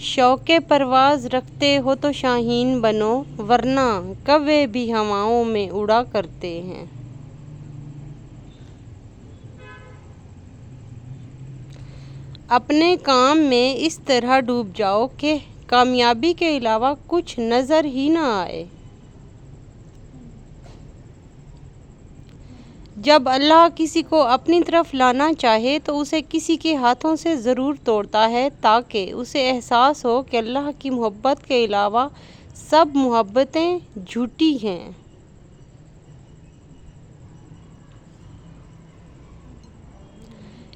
شوق پرواز رکھتے ہو تو شاہین بنو، ورنہ کوے بھی ہواؤں میں اڑا کرتے ہیں۔ اپنے کام میں اس طرح ڈوب جاؤ کہ کامیابی کے علاوہ کچھ نظر ہی نہ آئے۔ جب اللہ کسی کو اپنی طرف لانا چاہے تو اسے کسی کے ہاتھوں سے ضرور توڑتا ہے، تاکہ اسے احساس ہو کہ اللہ کی محبت کے علاوہ سب محبتیں جھوٹی ہیں۔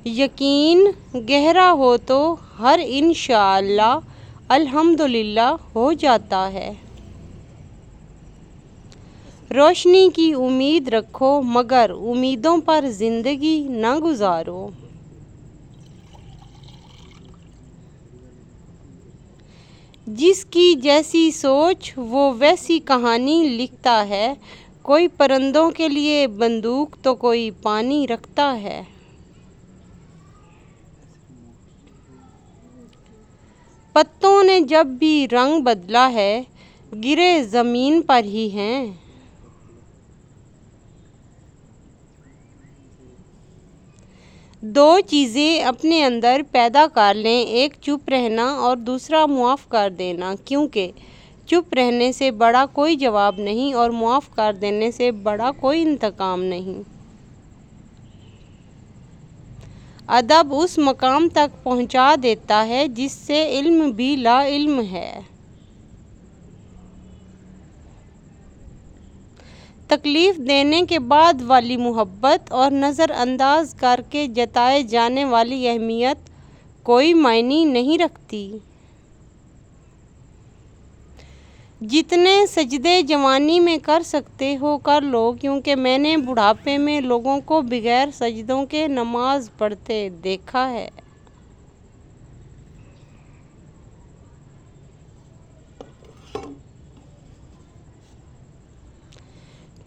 یقین گہرا ہو تو ہر انشاءاللہ الحمدللہ ہو جاتا ہے۔ روشنی کی امید رکھو مگر امیدوں پر زندگی نہ گزارو۔ جس کی جیسی سوچ وہ ویسی کہانی لکھتا ہے، کوئی پرندوں کے لیے بندوق تو کوئی پانی رکھتا ہے۔ پتوں نے جب بھی رنگ بدلا ہے، گرے زمین پر ہی ہیں۔ دو چیزیں اپنے اندر پیدا کر لیں، ایک چپ رہنا اور دوسرا معاف کر دینا، کیونکہ چپ رہنے سے بڑا کوئی جواب نہیں اور معاف کر دینے سے بڑا کوئی انتقام نہیں۔ ادب اس مقام تک پہنچا دیتا ہے جس سے علم بھی لا علم ہے۔ تکلیف دینے کے بعد والی محبت اور نظر انداز کر کے جتائے جانے والی اہمیت کوئی معنی نہیں رکھتی۔ جتنے سجدے جوانی میں کر سکتے ہو کر لو، کیونکہ میں نے بڑھاپے میں لوگوں کو بغیر سجدوں کے نماز پڑھتے دیکھا ہے۔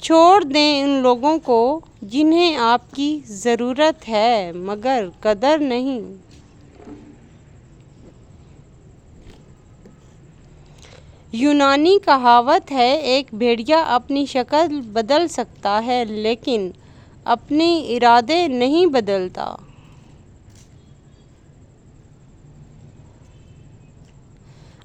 چھوڑ دیں ان لوگوں کو جنہیں آپ کی ضرورت ہے مگر قدر نہیں۔ یونانی کہاوت ہے، ایک بھیڑیا اپنی شکل بدل سکتا ہے لیکن اپنے ارادے نہیں بدلتا۔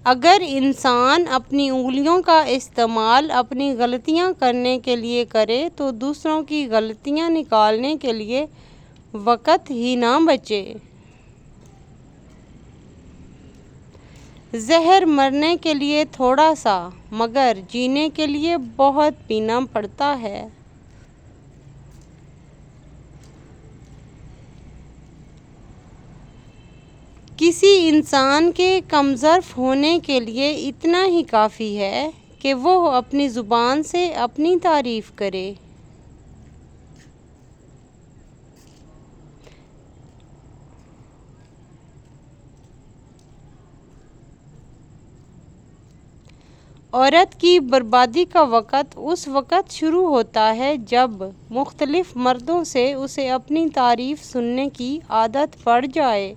اگر انسان اپنی انگلیوں کا استعمال اپنی غلطیاں کرنے کے لیے کرے تو دوسروں کی غلطیاں نکالنے کے لیے وقت ہی نہ بچے۔ زہر مرنے کے لیے تھوڑا سا مگر جینے کے لیے بہت پینا پڑتا ہے۔ کسی انسان کے کمظرف ہونے کے لیے اتنا ہی کافی ہے کہ وہ اپنی زبان سے اپنی تعریف کرے۔ عورت کی بربادی کا وقت اس وقت شروع ہوتا ہے جب مختلف مردوں سے اسے اپنی تعریف سننے کی عادت پڑ جائے۔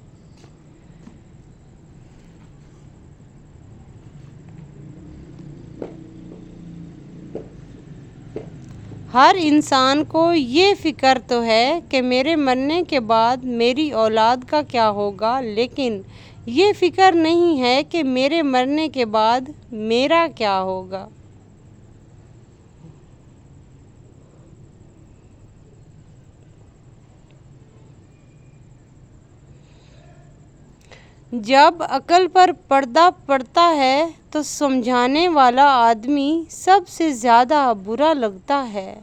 ہر انسان کو یہ فکر تو ہے کہ میرے مرنے کے بعد میری اولاد کا کیا ہوگا، لیکن یہ فکر نہیں ہے کہ میرے مرنے کے بعد میرا کیا ہوگا۔ جب عقل پر پردہ پڑتا ہے تو سمجھانے والا آدمی سب سے زیادہ برا لگتا ہے۔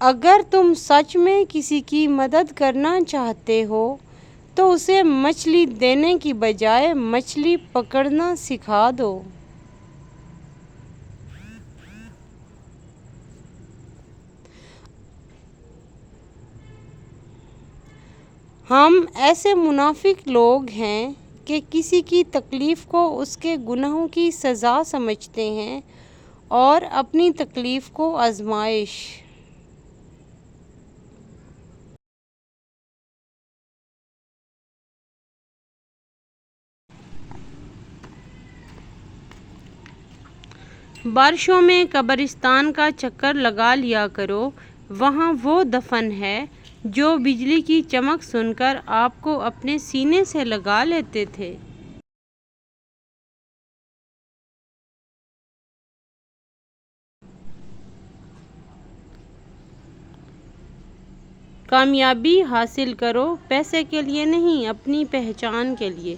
اگر تم سچ میں کسی کی مدد کرنا چاہتے ہو تو اسے مچھلی دینے کی بجائے مچھلی پکڑنا سکھا دو۔ ہم ایسے منافق لوگ ہیں کہ کسی کی تکلیف کو اس کے گناہوں کی سزا سمجھتے ہیں اور اپنی تکلیف کو آزمائش بارشوں میں قبرستان کا چکر لگا لیا کرو، وہاں وہ دفن ہے جو بجلی کی چمک سن کر آپ کو اپنے سینے سے لگا لیتے تھے۔ کامیابی حاصل کرو، پیسے کے لیے نہیں، اپنی پہچان کے لیے۔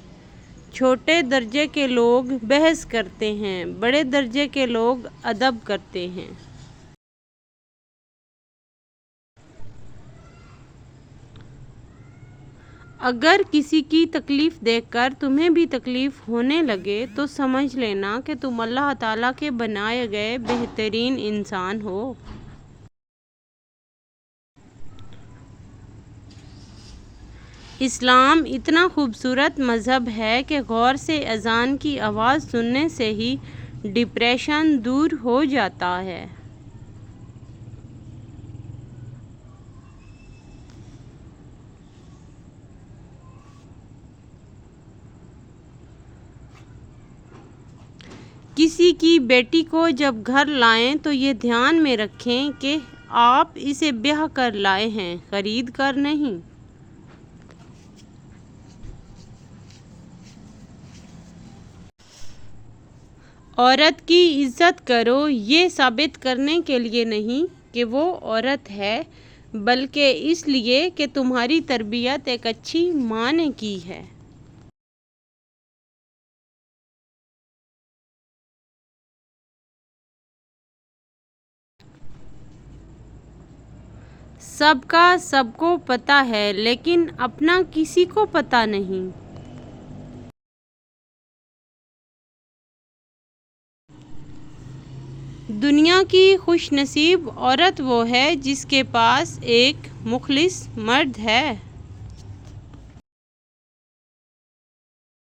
چھوٹے درجے کے لوگ بحث کرتے ہیں، بڑے درجے کے لوگ ادب کرتے ہیں۔ اگر کسی کی تکلیف دیکھ کر تمہیں بھی تکلیف ہونے لگے تو سمجھ لینا کہ تم اللہ تعالیٰ کے بنائے گئے بہترین انسان ہو۔ اسلام اتنا خوبصورت مذہب ہے کہ غور سے اذان کی آواز سننے سے ہی ڈپریشن دور ہو جاتا ہے۔ کسی کی بیٹی کو جب گھر لائیں تو یہ دھیان میں رکھیں کہ آپ اسے بیاہ کر لائے ہیں، خرید کر نہیں۔ عورت کی عزت کرو، یہ ثابت کرنے کے لیے نہیں کہ وہ عورت ہے، بلکہ اس لیے کہ تمہاری تربیت ایک اچھی ماں نے کی ہے۔ سب کا سب کو پتہ ہے لیکن اپنا کسی کو پتہ نہیں۔ دنیا کی خوش نصیب عورت وہ ہے جس کے پاس ایک مخلص مرد ہے۔